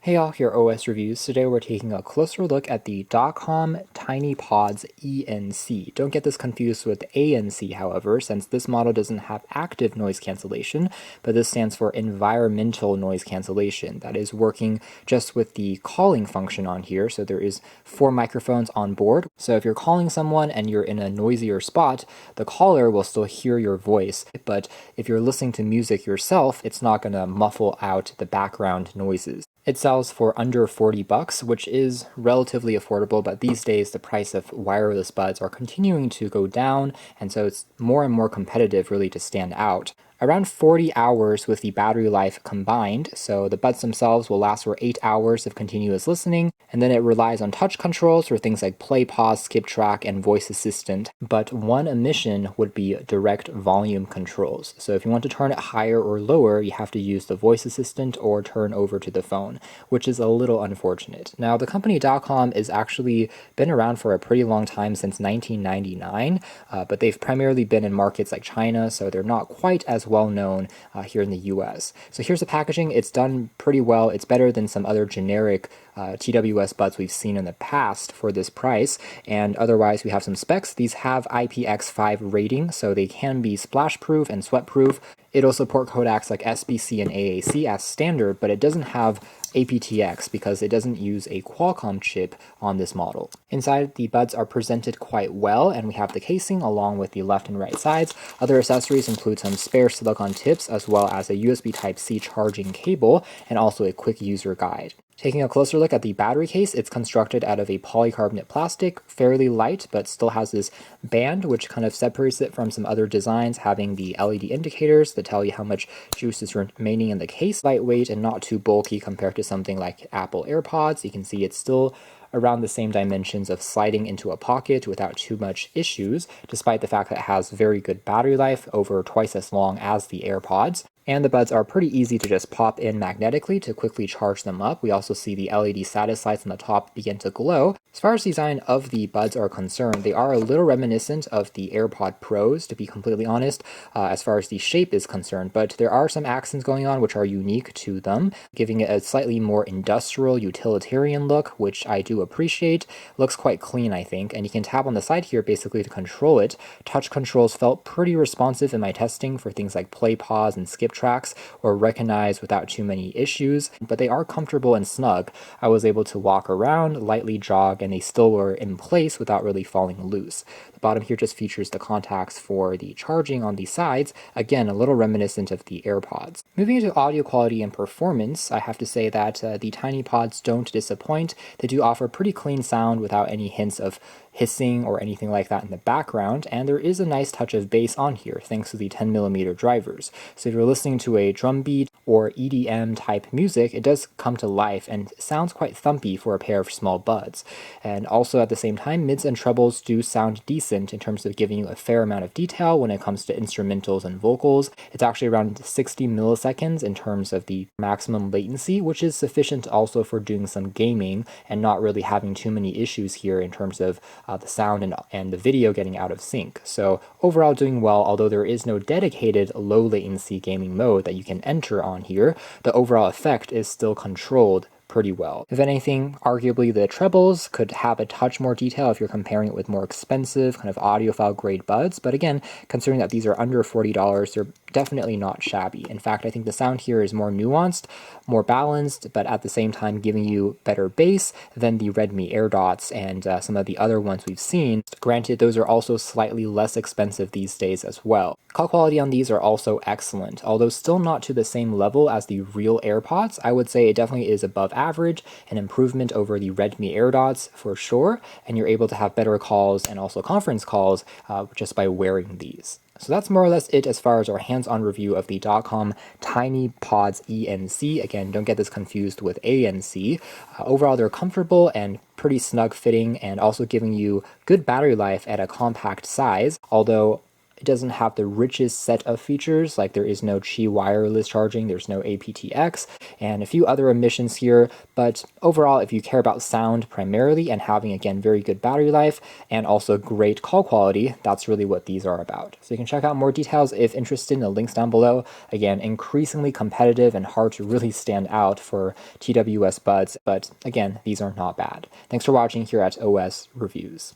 Hey all, here OS Reviews. Today we're taking a closer look at the Dotcom TinyPods ENC. Don't get this confused with ANC, however, since this model doesn't have active noise cancellation, but this stands for environmental noise cancellation. That is working just with the calling function on here, so there is 4 microphones on board. So if you're calling someone and you're in a noisier spot, the caller will still hear your voice, but if you're listening to music yourself, it's not going to muffle out the background noises. It sells for under $40, which is relatively affordable, but these days the price of wireless buds are continuing to go down, and so it's more and more competitive really to stand out. Around 40 hours with the battery life combined, so the buds themselves will last for 8 hours of continuous listening, and then it relies on touch controls for things like play, pause, skip track, and voice assistant, but one omission would be direct volume controls. So if you want to turn it higher or lower, you have to use the voice assistant or turn over to the phone, which is a little unfortunate. Now, the company Dotcom has actually been around for a pretty long time, since 1999, but they've primarily been in markets like China, so they're not quite as well known here in the US. So here's the packaging. It's done pretty well. It's better than some other generic TWS buds we've seen in the past for this price, and otherwise we have some specs. These have IPX5 rating, so they can be splash proof and sweat proof. It'll support codecs like SBC and AAC as standard, but it doesn't have aptX because it doesn't use a Qualcomm chip on this model. Inside, the buds are presented quite well, and we have the casing along with the left and right sides. Other accessories include some spare silicone tips, as well as a USB Type-C charging cable, and also a quick user guide. Taking a closer look at the battery case, it's constructed out of a polycarbonate plastic, fairly light, but still has this band which kind of separates it from some other designs, having the LED indicators that tell you how much juice is remaining in the case. Lightweight and not too bulky compared to something like Apple AirPods. You can see it's still around the same dimensions of sliding into a pocket without too much issues, despite the fact that it has very good battery life, over twice as long as the AirPods. And the buds are pretty easy to just pop in magnetically to quickly charge them up. We also see the LED status lights on the top begin to glow. As far as design of the buds are concerned, they are a little reminiscent of the AirPod Pros, to be completely honest, as far as the shape is concerned, but there are some accents going on which are unique to them, giving it a slightly more industrial, utilitarian look, which I do appreciate. Looks quite clean, I think, and you can tap on the side here basically to control it. Touch controls felt pretty responsive in my testing for things like play, pause, and skip tracks, or recognize without too many issues, but they are comfortable and snug. I was able to walk around, lightly jog, and they still were in place without really falling loose. The bottom here just features the contacts for the charging on the sides, again a little reminiscent of the AirPods. Moving into audio quality and performance, I have to say that the TinyPods don't disappoint. They do offer pretty clean sound without any hints of hissing or anything like that in the background, and there is a nice touch of bass on here thanks to the 10mm drivers. So if you're listening to a drum beat or EDM type music, it does come to life and sounds quite thumpy for a pair of small buds. And also at the same time, mids and trebles do sound decent in terms of giving you a fair amount of detail when it comes to instrumentals and vocals. It's actually around 60 milliseconds in terms of the maximum latency, which is sufficient also for doing some gaming and not really having too many issues here in terms of the sound and the video getting out of sync. So overall doing well, although there is no dedicated low latency gaming mode that you can enter on here, the overall effect is still controlled pretty well. If anything, arguably the trebles could have a touch more detail if you're comparing it with more expensive kind of audiophile grade buds, but again, considering that these are under $40, they're definitely not shabby. In fact, I think the sound here is more nuanced, more balanced, but at the same time giving you better bass than the Redmi AirDots and some of the other ones we've seen. Granted, those are also slightly less expensive these days as well. Call quality on these are also excellent, although still not to the same level as the real AirPods. I would say it definitely is above average, an improvement over the Redmi AirDots for sure, and you're able to have better calls and also conference calls just by wearing these. So that's more or less it as far as our hands-on review of the Dotcom TinyPods ENC. Again, don't get this confused with ANC. Overall, they're comfortable and pretty snug fitting, and also giving you good battery life at a compact size, although It doesn't have the richest set of features, like there is no Qi wireless charging, there's no aptX, and a few other omissions here, but overall, if you care about sound primarily and having, again, very good battery life and also great call quality, that's really what these are about. So you can check out more details if interested in the links down below. Again, increasingly competitive and hard to really stand out for TWS buds, but again, these are not bad. Thanks for watching here at OS Reviews.